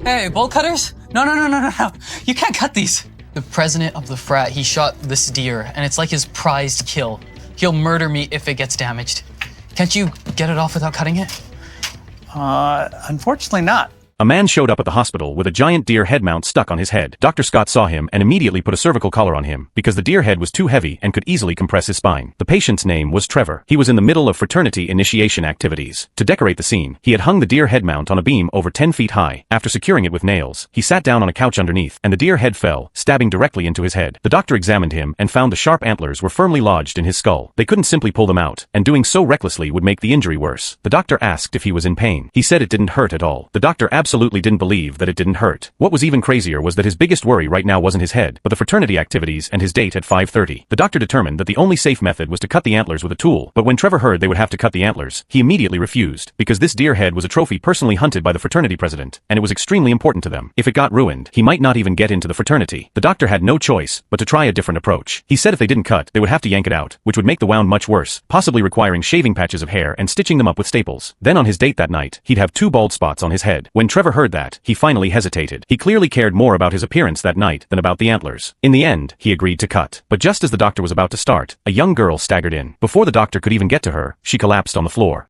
Hey, bolt cutters? No. You can't cut these. The president of the frat, he shot this deer, and it's like his prized kill. He'll murder me if it gets damaged. Can't you get it off without cutting it? Unfortunately not. A man showed up at the hospital with a giant deer head mount stuck on his head. Dr. Scott saw him and immediately put a cervical collar on him because the deer head was too heavy and could easily compress his spine. The patient's name was Trevor. He was in the middle of fraternity initiation activities. To decorate the scene, he had hung the deer head mount on a beam over 10 feet high. After securing it with nails, he sat down on a couch underneath, and the deer head fell, stabbing directly into his head. The doctor examined him and found the sharp antlers were firmly lodged in his skull. They couldn't simply pull them out, and doing so recklessly would make the injury worse. The doctor asked if he was in pain. He said it didn't hurt at all. The doctor absolutely didn't believe that it didn't hurt. What was even crazier was that his biggest worry right now wasn't his head, but the fraternity activities and his date at 5:30. The doctor determined that the only safe method was to cut the antlers with a tool, but when Trevor heard they would have to cut the antlers, he immediately refused, because this deer head was a trophy personally hunted by the fraternity president, and it was extremely important to them. If it got ruined, he might not even get into the fraternity. The doctor had no choice but to try a different approach. He said if they didn't cut, they would have to yank it out, which would make the wound much worse, possibly requiring shaving patches of hair and stitching them up with staples. Then on his date that night, he'd have 2 bald spots on his head. When Trevor heard that, he finally hesitated. He clearly cared more about his appearance that night than about the antlers. In the end, he agreed to cut. But just as the doctor was about to start, a young girl staggered in. Before the doctor could even get to her, she collapsed on the floor.